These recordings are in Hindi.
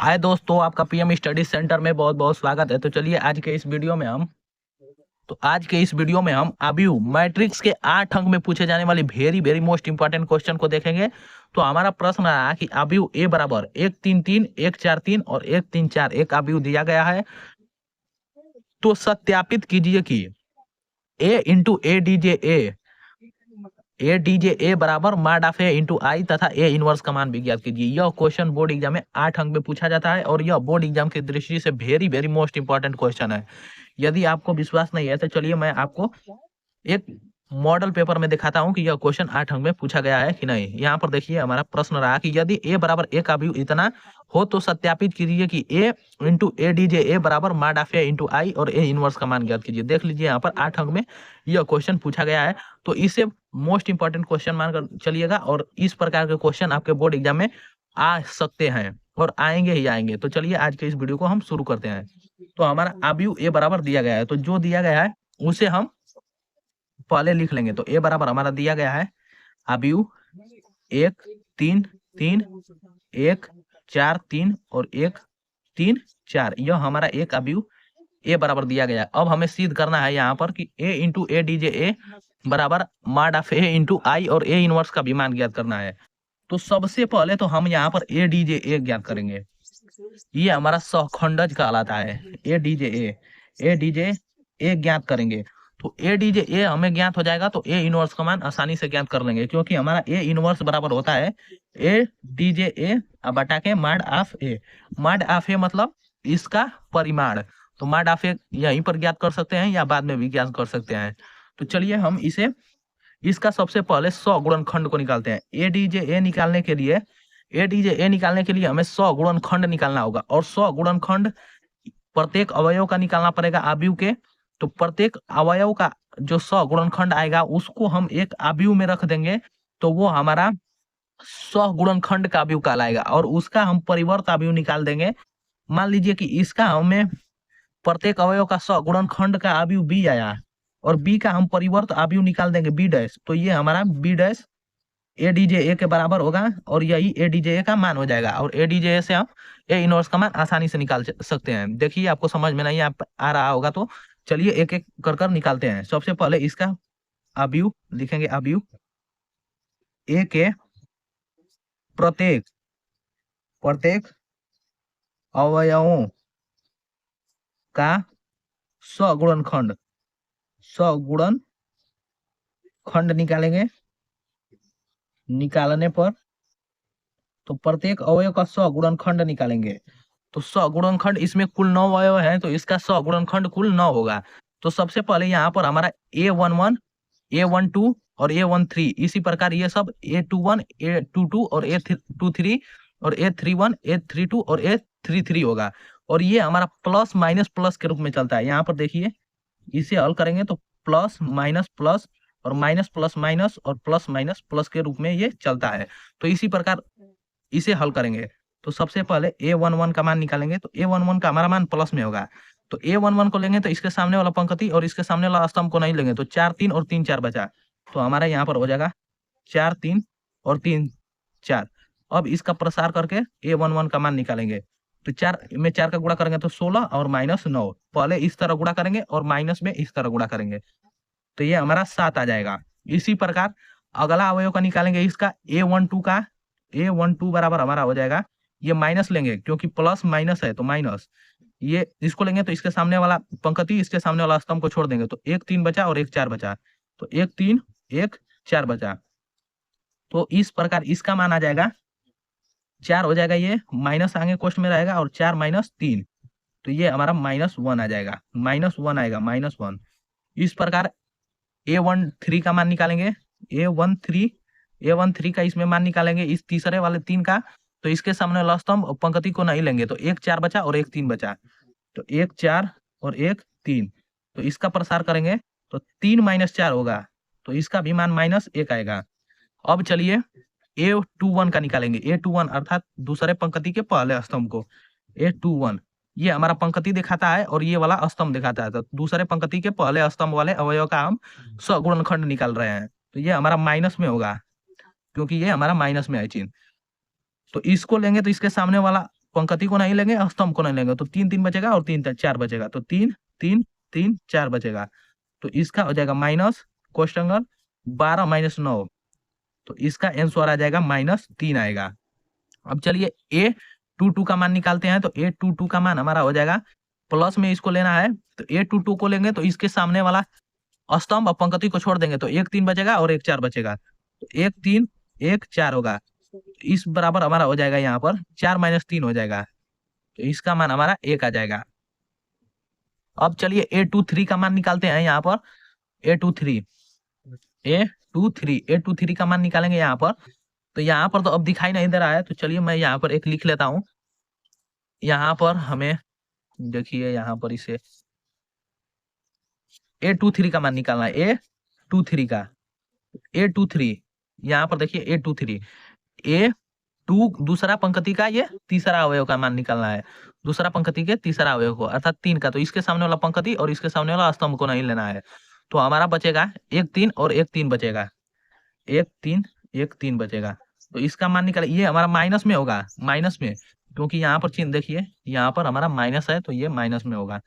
हाय दोस्तों, आपका पीएम स्टडी सेंटर में बहुत बहुत स्वागत है। तो चलिए आज के इस वीडियो में हम अबीव मैट्रिक्स के 8 अंक में पूछे जाने वाले very very most important question को देखेंगे। तो हमारा प्रश्न रहा कि अबीव ए बराबर 1 3 3 1 4 3 और 1 3 4 एक अबीव दिया गया है। तो सत्यापित कीजिए कि ए इंटू ए डीजे ए बराबर माड ऑफ ए इंटू आई तथा ए इनवर्स का मान भी ज्ञात कीजिए। यह क्वेश्चन बोर्ड एग्जाम में 8 अंक में पूछा जाता है और यह बोर्ड एग्जाम की दृष्टि से very very most important question है। यदि आपको विश्वास नहीं है तो चलिए मैं आपको एक मॉडल पेपर में दिखाता हूं कि यह क्वेश्चन 8 अंक में पूछा गया है कि नहीं। यहाँ पर देखिए हमारा प्रश्न रहा कि यदि ए बराबर ए का अबीव इतना हो तो सत्यापित कीजिए कि ए इंटू ए डीजे ए बराबर माड ऑफ ए इंटू आई और ए इनवर्स का मान ज्ञात कीजिए। देख लीजिए यहाँ पर 8 अंक में यह क्वेश्चन पूछा गया है। तो इसे मोस्ट इंपॉर्टेंट क्वेश्चन मानकर चलिएगा और इस प्रकार के क्वेश्चन आपके बोर्ड एग्जाम में आ सकते हैं और आएंगे ही आएंगे। तो चलिए आज के इस वीडियो को हम शुरू करते हैं। तो हमारा अबीव ए बराबर दिया गया है, तो जो दिया गया है उसे हम पहले लिख लेंगे। तो ए बराबर हमारा दिया गया है अबीव 1 3 3 1 4 3 और 1 3 4, यह हमारा एक अबीव ए बराबर दिया गया है। अब हमें सिद्ध करना है यहाँ पर कि ए इंटू ए डीजे ए बराबर माड ऑफ ए इंटू आई और ए इनवर्स का भी मान ज्ञात करना है। तो सबसे पहले तो हम यहाँ पर ए डीजे ए ज्ञात करेंगे। ये हमारा सहखंडज कहलाता है। ए डीजे ए ज्ञात करेंगे। तो ए डीजे ए हमें ज्ञात हो जाएगा तो ए इनवर्स का मान आसानी से ज्ञात कर लेंगे, क्योंकि हमारा ए इनवर्स बराबर होता है ए डीजे ए बटा के माड ऑफ ए। माड ऑफ ए मतलब इसका परिमाण। तो माड ऑफ ए यहीं पर ज्ञात कर सकते हैं या बाद में भी ज्ञात कर सकते हैं। तो चलिए हम इसका सबसे पहले 100 गुणनखंड को निकालते हैं। ए डीजे ए निकालने के लिए हमें 100 गुणनखंड निकालना होगा और 100 गुणनखंड प्रत्येक अवयव का निकालना पड़ेगा अबीव के। तो प्रत्येक अवयव का जो 100 गुणनखंड आएगा उसको हम एक अबीव में रख देंगे, तो वो हमारा 100 गुणनखंड का अबीव कहलाएगा और उसका हम परिवर्त अबीव निकाल देंगे। मान लीजिए कि इसका हमें प्रत्येक अवयव का 100 गुणनखंड का अबीव बी आया और बी का हम परिवर्त अबीव निकाल देंगे बी डैश। तो ये हमारा बी डैश ए डीजे ए के बराबर होगा और यही ए डीजे ए का मान हो जाएगा और ए डीजे ए से हम ए इनवर्स का मान आसानी से निकाल सकते हैं। देखिए आपको समझ में नहीं आ रहा होगा तो चलिए एक एक कर निकालते हैं। सबसे पहले इसका अबीव लिखेंगे। अबीव ए के प्रत्येक अवयवों का 100 गुणनखंड निकालने पर तो प्रत्येक अवयव का 100 गुणनखंड निकालेंगे। तो 100 गुणनखंड, इसमें कुल 9 अवयव हैं तो इसका 100 गुणनखंड कुल 9 होगा। तो सबसे पहले यहाँ पर हमारा A11 A12 और A13, इसी प्रकार ये सब A21 A22 और A23 और A31 A32 और A33 होगा और ये हमारा प्लस माइनस प्लस के रूप में चलता है। यहाँ पर देखिए इसे हल करेंगे तो प्लस माइनस प्लस और माइनस प्लस माइनस और प्लस माइनस प्लस के रूप में ये चलता है। तो इसी प्रकार इसे हल करेंगे। तो सबसे पहले A11 का मान निकालेंगे। तो A11 का हमारा मान प्लस में होगा। तो A11 को लेंगे तो इसके सामने वाला पंक्ति और इसके सामने वाला स्तंभ को नहीं लेंगे, तो 4 3 और 3 4 बचा। तो हमारा यहाँ पर हो जाएगा 4 3 और 3 4। अब इसका प्रसार करके A11 का मान निकालेंगे। तो 4 में 4 का गुणा करेंगे तो 16 और माइनस 9। पहले इस तरह गुणा करेंगे और माइनस में इस तरह गुणा करेंगे तो ये हमारा 7 आ जाएगा। इसी प्रकार अगला अवयव का निकालेंगे इसका A12 का। A12 बराबर हमारा हो जाएगा, ये माइनस लेंगे क्योंकि प्लस माइनस है तो माइनस, ये इसको लेंगे तो इसके सामने वाला पंक्ति इसके सामने वाला स्तंभ को छोड़ देंगे तो 1 3 बचा और 1 4 बचा। तो 1 3 1 4 बचा। तो इस प्रकार इसका मान आ जाएगा 4 हो जाएगा, ये माइनस आगे कोष्ठ में रहेगा और 4 माइनस 3, तो ये हमारा -1 आ जाएगा। -1 आएगा -1। इस प्रकार A13 का मान निकालेंगे। A13 का इसमें मान निकालेंगे इस तीसरे वाले 3 का। तो इसके सामने वाला स्तंभ पंक्ति को नहीं लेंगे तो 1 4 बचा और 1 3 बचा। तो 1 4 और 1 3, तो इसका प्रसार करेंगे तो 3 - 4 होगा, तो इसका भी मान -1 आएगा। अब चलिए A21 का निकालेंगे। A21 अर्थात दूसरे पंक्ति के पहले स्तंभ को। A21 ये हमारा पंक्ति दिखाता है और ये वाला स्तंभ दिखाता है। तो दूसरे पंक्ति के पहले स्तंभ वाले अवयव का हम सगुणनखंड निकाल रहे हैं। तो ये हमारा माइनस में होगा क्योंकि ये हमारा माइनस में है चिन्ह। तो इसको लेंगे तो इसके सामने वाला पंक्ति को नहीं लेंगे, स्तंभ को नहीं लेंगे, तो 3 3 बचेगा और 3 4 बचेगा, तो 3 3 3 4 बचेगा। तो इसका हो जाएगा माइनस क्वेश्चन 12 माइनस 9, तो इसका आंसर आ जाएगा -3 आएगा। अब चलिए A22 का मान निकालते हैं, तो A22 का मान हमारा हो जाएगा, प्लस में इसको लेना है, तो A22 को लेंगे तो इसके सामने वाला स्तंभ और पंक्ति को छोड़ देंगे, तो 1 3 बचेगा और 1 4 बचेगा, तो 1 3 1 4 होगा। इस बराबर हमारा हो जाएगा, यहाँ पर 4 माइनस 3 हो जाएगा, तो इसका मान हमारा 1 आ जाएगा। अब चलिए A23 का मान निकालते हैं, यहाँ पर A23 का मान निकालेंगे यहाँ पर, तो यहाँ पर तो अब दिखाई नहीं दे रहा है, तो चलिए मैं यहाँ पर एक लिख लेता हूँ। यहाँ पर हमें देखिए, यहाँ पर इसे A23 का मान निकालना है, A23 का, A23 यहाँ पर देखिए A23 A2 दूसरा पंक्ति का ये तीसरा अवयव का मान निकालना है, दूसरा पंक्ति के तीसरा अवयव को, अर्थात 3 का, तो इसके सामने वाला पंक्ति और इसके सामने वाला स्तंभ को नहीं लेना है, तो हमारा बचेगा 1 3 और 1 3 बचेगा, 1 3 1 3 बचेगा। तो इसका मान निकाले, ये हमारा माइनस में होगा, माइनस में, क्योंकि यहाँ पर चिन्ह देखिए, यहाँ पर हमारा माइनस है, तो ये माइनस में होगा,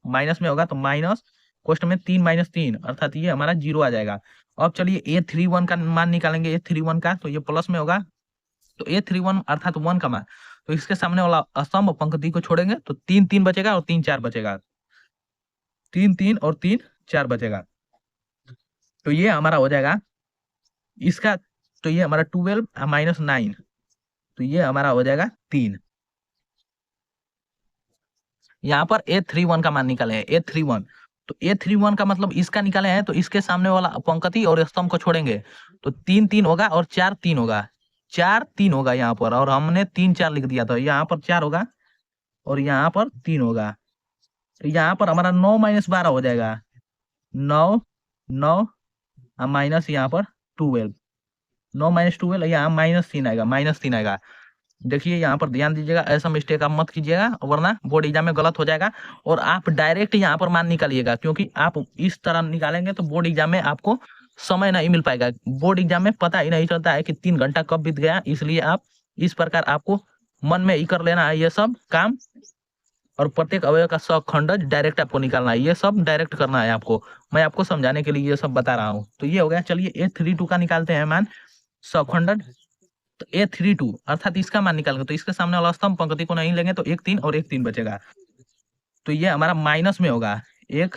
माइनस में होगा, तो माइनस क्वेश्चन में 3 माइनस 3 अर्थात ये हमारा 0 आ जाएगा। अब चलिए A31 का मान निकालेंगे, A31 का, तो ये प्लस में होगा, तो A31 अर्थात 1 का मान, तो इसके सामने वाला स्तंभ पंक्ति को छोड़ेंगे, तो 3 3 बचेगा और 3 4 बचेगा, 3 3 और 3 4 बचेगा, तो ये हमारा हो जाएगा इसका, तो ये हमारा 12 माइनस 9, तो ये हमारा हो जाएगा 3। यहाँ पर A31 का मान निकाले हैं, A31, तो A31 का मतलब इसका निकाले हैं, तो इसके सामने वाला पंक्ति और स्तंभ को छोड़ेंगे, तो 3 3 होगा और 4 3 होगा, 4 3 होगा यहाँ पर, और हमने 3 4 लिख दिया था, यहाँ पर 4 होगा और यहाँ पर 3 होगा, तो यहाँ पर हमारा 9 माइनस 12 हो जाएगा, 9 9 माइनस यहाँ पर 12, 9 माइनस 12, यहाँ -3 आएगा, -3 आएगा। देखिए यहाँ पर ध्यान दीजिएगा, ऐसा मिस्टेक आप मत कीजिएगा, वरना बोर्ड एग्जाम में गलत हो जाएगा, और आप डायरेक्ट यहाँ पर मान निकालिएगा, क्योंकि आप इस तरह निकालेंगे तो बोर्ड एग्जाम में आपको समय नहीं मिल पाएगा, बोर्ड एग्जाम में पता ही नहीं चलता है कि 3 घंटा कब बीत गया, इसलिए आप इस प्रकार आपको मन में ही कर लेना है ये सब काम, और प्रत्येक अवयव का सखंडज डायरेक्ट आपको निकालना है, ये सब डायरेक्ट करना है आपको, मैं आपको समझाने के लिए ये सब बता रहा हूँ। तो ये हो गया, चलिए A32 का निकालते हैं मान, सखंडज, तो A32 अर्थात इसका मान निकालेंगे, तो इसके सामने वाला स्तंभ पंक्ति को नहीं लेंगे, तो 1 3 और 1 3 बचेगा, तो ये हमारा माइनस में होगा, 1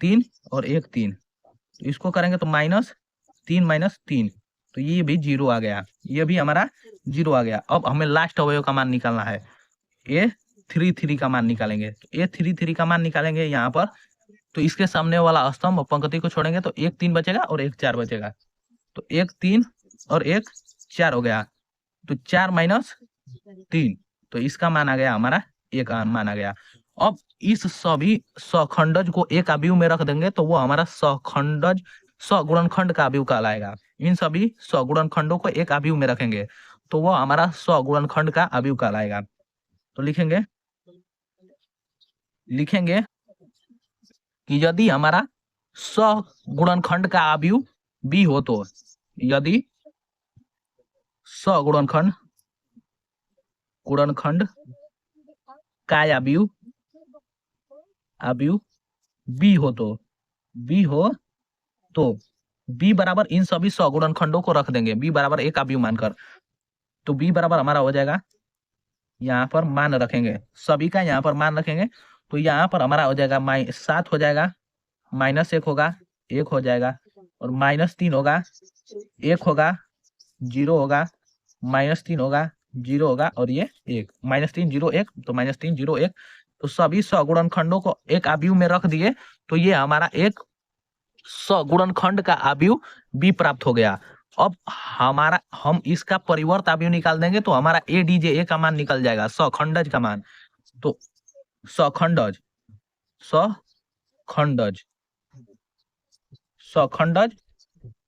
3 और 1 3, तो इसको करेंगे तो -3 माइनस 3, तो ये भी 0 आ गया, ये भी हमारा 0 आ गया। अब हमें लास्ट अवयव का मान निकालना है, A33 का मान निकालेंगे, तो A33 का मान निकालेंगे यहाँ पर, तो इसके सामने वाला स्तंभ और पंक्ति को छोड़ेंगे, तो 1 3 बचेगा और 1 4 बचेगा, तो 1 3 और 1 4 हो गया, तो 4 माइनस 3, तो इसका मान आ गया हमारा 1 मान आ गया। अब इस सभी सखंडज को एक अवयव में रख देंगे, तो वो हमारा सखंडज सगुणनखंड का अवयव कहलाएगा। इन सभी सगुणनखंडों को एक अवयव में रखेंगे, तो वो हमारा सगुणनखंड का अवयव कहलाएगा। तो लिखेंगे कि यदि हमारा सगुणनखंड का अवयव b हो, तो यदि सगुणनखंड का अवयव b हो, तो b बराबर इन सभी सगुणनखंडों को रख देंगे, b बराबर एक अवयव मानकर, तो b बराबर हमारा हो जाएगा, यहाँ पर मान रखेंगे, सभी का यहाँ पर मान रखेंगे, तो यहाँ पर हमारा हो जाएगा 7 हो जाएगा, -1 होगा, 1 हो जाएगा, और -3 होगा, 1 होगा, 0 होगा, -3 होगा, 0 होगा, और ये 1, -3 0 1, तो -3 0 1, तो सभी सगुणनखंडों को एक अवयव में रख दिए, तो ये हमारा एक सगुणनखंड का अवयव b प्राप्त हो गया। अब हम इसका परिवर्त अवयव निकाल देंगे, तो हमारा A का मान निकल जाएगा, सखंडज का मान, तो सखंडज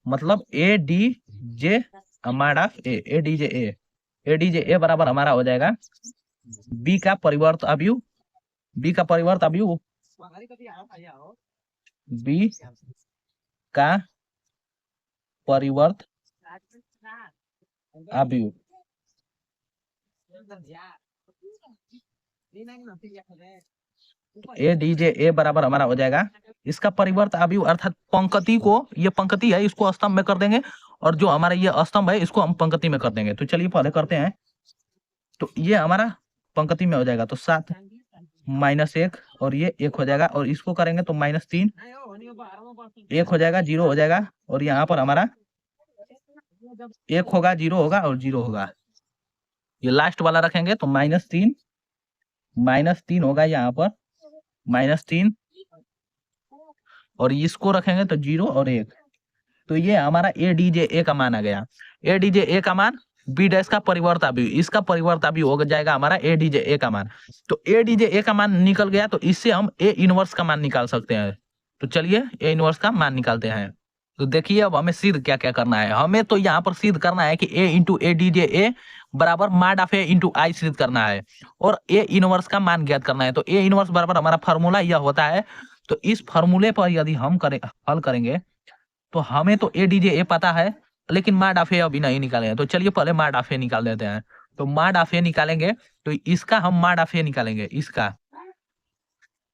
मतलब ADJ हमारा ADJ बराबर हमारा हो जाएगा b का परिवर्त अवयव, b का परिवर्त अवयव ए डी जे ए बराबर हमारा हो जाएगा इसका परिवर्त अवयव अर्थात पंक्ति को, ये पंक्ति है इसको स्तंभ में कर देंगे और जो हमारा ये स्तंभ है इसको हम पंक्ति में कर देंगे। तो चलिए पहले करते हैं। तो ये हमारा पंक्ति में हो जाएगा तो 7 -1 और ये 1 हो जाएगा और इसको करेंगे तो -3 1 हो जाएगा 0 हो जाएगा और यहाँ पर हमारा 1 होगा 0 होगा और 0 होगा। ये लास्ट वाला रखेंगे तो -3 होगा यहाँ पर -3 और इसको रखेंगे तो 0 और 1। तो ये हमारा ए डी जे ए का मान आ गया। ए डी जे ए का मान बी डैश का परिवर्त अवयव, इसका परिवर्त अवयव हो जाएगा हमारा ए डी जे ए का मान। तो ए डी जे ए का मान निकल गया तो इससे हम ए इनवर्स का मान निकाल सकते हैं। तो चलिए ए इनवर्स का मान निकालते हैं। तो देखिए अब हमें सिद्ध क्या क्या करना है। हमें तो यहाँ पर सिद्ध करना है कि ए into A D J A बराबर माड ऑफ ए इंटू आई सिद्ध करना है और ए इनवर्स का मान ज्ञात करना है। तो ए इनवर्स बराबर हमारा फॉर्मूला यह होता है। तो इस फॉर्मूले पर यदि हम हल करेंगे तो हमें तो ए डी जे ए पता है लेकिन माड ऑफ ए अभी नहीं निकाले हैं। तो चलिए पहले माड ऑफ ए निकाल देते हैं। तो माड ऑफ ए निकालेंगे तो इसका हम माड ऑफ ए निकालेंगे इसका।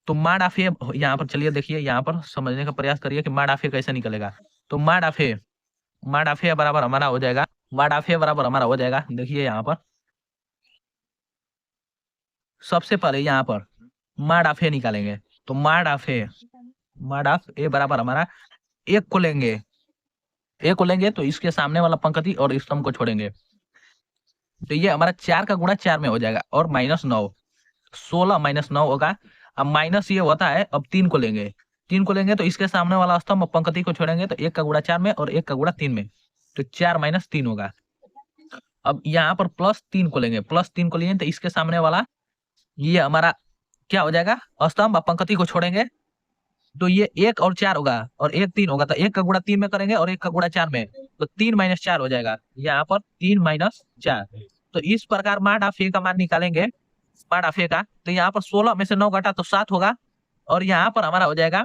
तो माड ऑफ ए यहाँ पर चलिए देखिए यहाँ पर समझने का प्रयास करिए कि माड ऑफ ए कैसे निकलेगा। तो माड ऑफ ए बराबर हमारा हो जाएगा, माड ऑफ ए बराबर हमारा हो जाएगा। देखिए यहाँ पर सबसे पहले यहाँ पर माड ऑफ ए निकालेंगे। तो माड ऑफ ए बराबर हमारा 1 को लेंगे तो इसके सामने वाला पंक्ति और स्तंभ को छोड़ेंगे। तो ये हमारा 4 का गुणा 4 में हो जाएगा और -9 16 -9 होगा। अब माइनस ये होता है, अब 3 को लेंगे तो इसके सामने वाला स्तंभ पंक्ति को छोड़ेंगे तो 1 का गुणा 4 में और 1 का गुणा 3 में, तो 4 - 3 होगा। अब यहाँ पर +3 को लेंगे, +3 को लिए तो इसके सामने वाला ये हमारा क्या हो जाएगा, स्तंभ पंक्ति को छोड़ेंगे तो ये 1 और 4 होगा और 1 3 होगा। तो 1 का गुणा 3 में करेंगे और 1 का गुणा 4 में, तो 3 - 4 हो जाएगा। यहाँ पर 3 - 4। तो इस प्रकार माड ऑफ ए का मान निकालेंगे, माड ऑफ ए का। तो यहाँ पर 16 में से 9 घटा तो 7 होगा और यहाँ पर हमारा हो जाएगा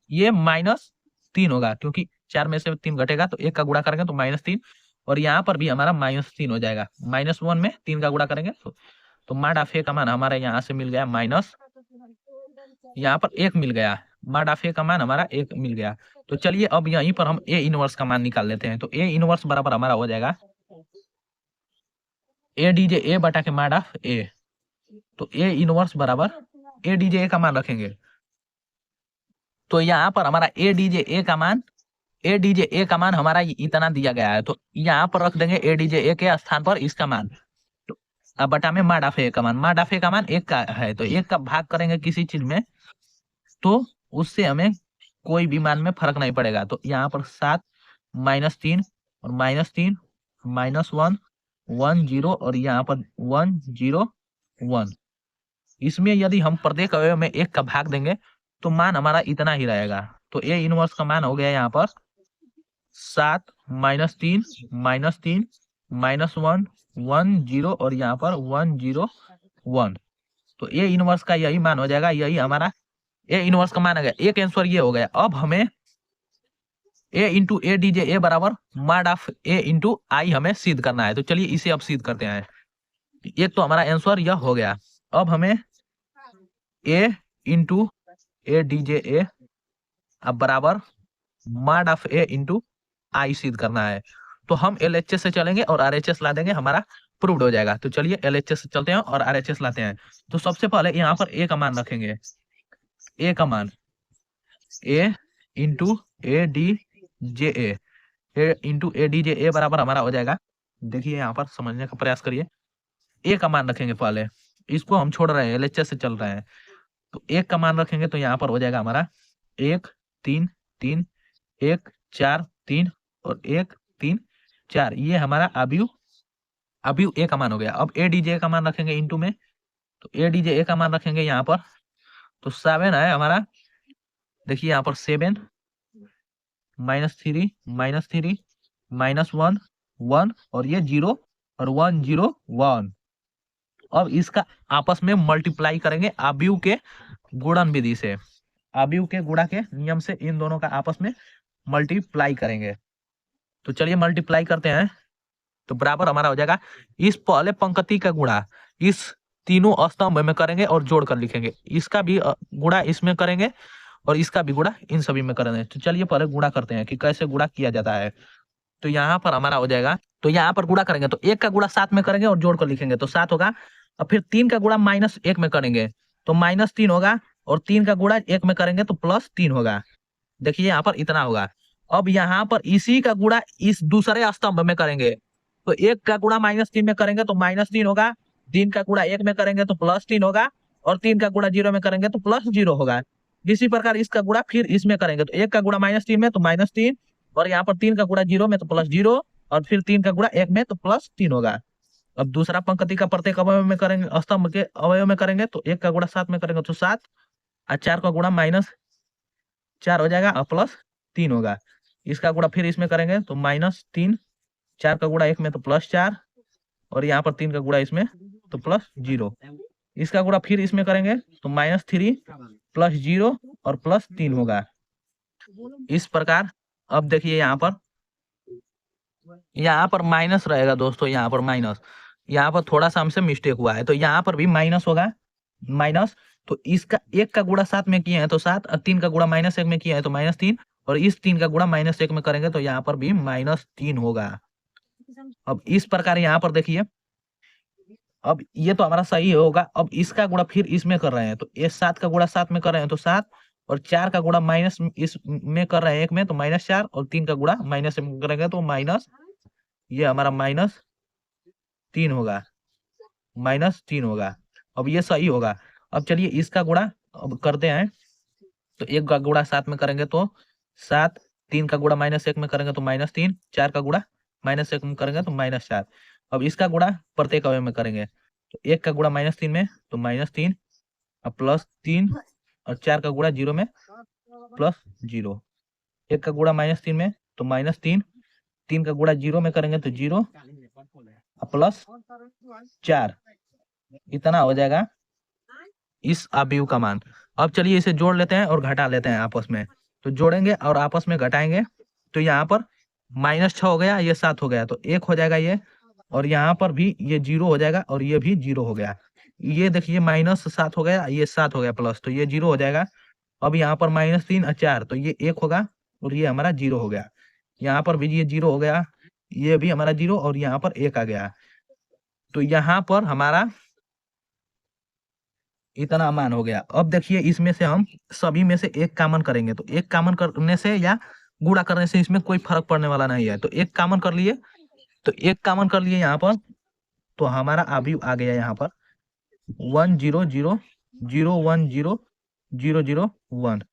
ये -3 होगा, क्योंकि 4 में से 3 घटेगा तो 1 का गुणा करेंगे तो -3 और यहाँ पर भी हमारा -3 हो जाएगा। -1 में 3 का गुणा करेंगे तो माड ऑफ ए का मान हमारा यहाँ से मिल गया यहाँ पर 1 मिल गया। माड ऑफ ए का मान हमारा 1 मिल गया। तो चलिए अब यहीं पर हम ए इनवर्स का मान निकाल लेते हैं। तो ए इनवर्स बराबर हमारा हो जाएगा ए डी जे ए बटा के माड ऑफ ए। तो ए इनवर्स बराबर ए डी जे ए का मान रखेंगे। तो यहाँ पर हमारा ए डी जे ए का मान हमारा इतना दिया गया है। तो यहाँ पर रख देंगे ए डी जे ए के स्थान पर इसका मान। तो अब बटा में माड ऑफ ए का मान, माड ऑफ ए का मान 1 का है तो 1 का भाग करेंगे किसी चीज में तो उससे हमें कोई भी मान में फर्क नहीं पड़ेगा। तो यहाँ पर 7 -3 और -3 -1 1 0 और यहाँ पर 1 0 1। इसमें यदि हम प्रत्येक अवयव में 1 का भाग देंगे तो मान हमारा इतना ही रहेगा। तो ए इनवर्स का मान हो गया यहाँ पर 7 -3 -3 -1 1 0 और यहाँ पर 1 0 1। तो ए इनवर्स का यही मान हो जाएगा, यही हमारा ए इनवर्स का मान आ गया। एक आंसर ये हो गया। अब हमें ए into A D J A बराबर माड ऑफ ए इंटू आई हमें सिद्ध करना है। तो चलिए इसे अब सिद्ध करते हैं। एक तो हमारा आंसर यह हो गया। अब हमें ए इंटू ए डी जे ए अब बराबर माड ऑफ ए इंटू आई सिद्ध करना है। तो हम एलएचएस से चलेंगे और आरएचएस ला देंगे, हमारा प्रूव्ड हो जाएगा। तो चलिए एलएचएस से चलते हैं और आरएचएस लाते हैं। तो सबसे पहले यहाँ पर ए का मान रखेंगे, ए का मान A into A D J A into A D J A बराबर हमारा हो जाएगा। देखिए यहाँ पर समझने का प्रयास करिए। ए का मान रखेंगे पहले, इसको हम छोड़ रहे हैं, एलएचएस से चल रहे हैं। तो 1 का मान रखेंगे तो यहाँ पर हो जाएगा हमारा 1 3 3 1 4 3 और 1 3 4। ये हमारा अवयव ए का मान हो गया। अब ए डी जे का मान रखेंगे इंटू में, तो ए डी जे ए का मान रखेंगे यहाँ पर तो 7 है हमारा। देखिए यहाँ पर 7 -3 -3 -1 1 और ये 0 और 1 0 1। अब इसका आपस में मल्टीप्लाई करेंगे अवयव के गुणन विधि से, अवयव के गुणा के नियम से इन दोनों का आपस में मल्टीप्लाई करेंगे। तो चलिए मल्टीप्लाई करते हैं। तो बराबर हमारा हो जाएगा इस पहले पंक्ति का गुणा इस तीनों स्तंभ में करेंगे और जोड़ कर लिखेंगे, इसका भी गुणा इसमें करेंगे और इसका भी गुणा इन सभी में करेंगे। तो चलिए पहले गुणा करते हैं कि कैसे गुणा किया जाता है। तो यहाँ पर हमारा हो जाएगा, तो यहाँ पर गुणा करेंगे तो 1 का गुणा 7 में करेंगे और जोड़ कर लिखेंगे तो 7 होगा। और फिर 3 का गुणा -1 में करेंगे तो -3 होगा, और 3 का गुणा 1 में करेंगे तो +3 होगा। देखिए यहाँ पर इतना होगा। अब यहाँ पर इसी का गुणा इस दूसरे स्तंभ में करेंगे तो 1 का गुणा -3 में करेंगे तो -3 होगा, 3 का गुणा 1 में करेंगे तो +3 होगा, और 3 का गुणा 0 में करेंगे तो +0 होगा। इसी प्रकार इसका गुणा फिर इसमें करेंगे तो 1 का गुणा -3 में तो -3, और यहाँ पर 3 का गुणा 0 में तो +0, और फिर 3 का गुणा 1 में तो +3 होगा। अब दूसरा पंक्ति का प्रत्येक अवयव में करेंगे, स्तंभ के अवयव में करेंगे तो 1 का गुणा 7 में करेंगे तो 7, और 4 का गुणा -4 हो जाएगा और +3 होगा। इसका गुणा फिर इसमें करेंगे तो -3, 4 का गुणा 1 में तो +4, और यहाँ पर 3 का गुणा इसमें तो +0। इसका गुणा फिर इसमें करेंगे तो -3 +0 और +3 होगा। इस प्रकार अब देखिए यहाँ पर माइनस रहेगा दोस्तों, यहाँ पर माइनस, यहाँ पर थोड़ा सा हमसे मिस्टेक हुआ है तो यहाँ पर भी माइनस होगा, माइनस। तो इसका 1 का गुणा 7 में किए हैं तो 7, और 3 का गुणा -1 में किया है तो -3, और इस 3 का गुणा -1 में करेंगे तो यहाँ पर भी -3 होगा। अब इस प्रकार यहाँ पर देखिए, अब ये तो हमारा सही होगा। अब इसका गुणा फिर इसमें कर रहे हैं तो ये 7 का गुणा 7 में कर रहे हैं तो 7, और 4 का गुणा माइनस इस में कर रहे हैं 1 में तो -4, और 3 का गुणा माइनस में करेंगे तो माइनस, ये हमारा -3 होगा, -3 होगा। अब ये सही होगा। अब चलिए इसका गुणा अब करते हैं तो 1 का गुणा 7 में करेंगे तो 7, 3 का गुणा -1 में करेंगे तो -3, 4 का गुणा -1 में करेंगे तो -4। अब इसका गुणा प्रत्येक अवयव में करेंगे तो 1 का गुणा -3 में तो -3, और +3, और 4 का गुणा 0 में +0। 1 का गुणा -3 में तो -3, 3 का गुणा 0 में करेंगे तो 0, +4, इतना हो जाएगा इस अवयव का मान। अब चलिए इसे जोड़ लेते हैं और घटा लेते हैं आपस में। तो जोड़ेंगे और आपस में घटाएंगे तो यहाँ पर -6 हो गया, ये 7 हो गया तो 1 हो जाएगा ये, और यहाँ पर भी ये 0 हो जाएगा और ये भी 0 हो गया। ये देखिए -7 हो गया, ये 7 हो गया प्लस, तो ये 0 हो जाएगा। अब यहाँ पर -3 और 4 तो ये 1 होगा, और ये हमारा 0 हो गया। यहाँ पर भी ये 0 हो गया, ये भी हमारा 0, और यहाँ पर 1 आ गया। तो यहाँ पर हमारा इतना मान हो गया। अब देखिए इसमें से हम सभी में से एक कॉमन करेंगे तो एक कॉमन करने से या गुणा करने से इसमें कोई फर्क पड़ने वाला नहीं है। तो एक कॉमन कर लिए, तो एक कॉमन कर लिए यहाँ पर, तो हमारा अभी आ गया यहाँ पर 1 0 0 0 1 0 0 0 1,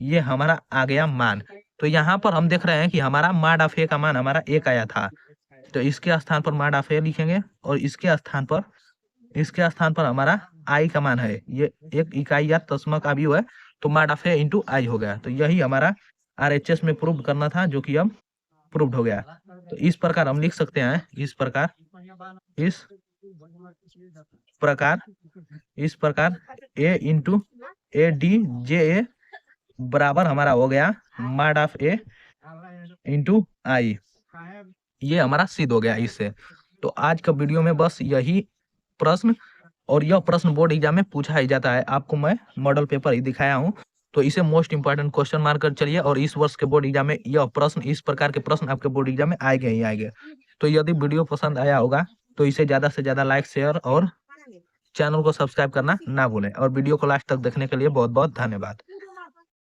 ये हमारा आ गया मान। तो यहाँ पर हम देख रहे हैं कि हमारा मॉड ऑफ ए का मान हमारा 1 आया था, तो इसके स्थान पर मॉड ऑफ ए लिखेंगे, और इसके स्थान पर हमारा आई का मान है, ये एक इकाई या दशमलव का भी है, तो मॉड ऑफ ए इंटू आई हो गया। तो यही हमारा आरएचएस में प्रूव करना था, जो कि अब प्रूव्ड हो गया। तो इस प्रकार हम लिख सकते हैं, इस प्रकार ए into A D J A बराबर हमारा हो गया मॉड ऑफ ए इंटू आई, ये हमारा सिद्ध हो गया इससे। तो आज का वीडियो में बस यही प्रश्न, और यह प्रश्न बोर्ड एग्जाम में पूछा ही जाता है, आपको मैं मॉडल पेपर ही दिखाया हूँ, तो इसे मोस्ट इंपोर्टेंट क्वेश्चन मार कर चलिए। और इस वर्ष के बोर्ड एग्जाम में यह प्रश्न, इस प्रकार के प्रश्न आपके बोर्ड एग्जाम में आएंगे ही आएंगे। तो यदि वीडियो पसंद आया होगा तो इसे ज्यादा से ज्यादा लाइक, शेयर और चैनल को सब्सक्राइब करना ना भूलें। और वीडियो को लास्ट तक देखने के लिए बहुत बहुत धन्यवाद।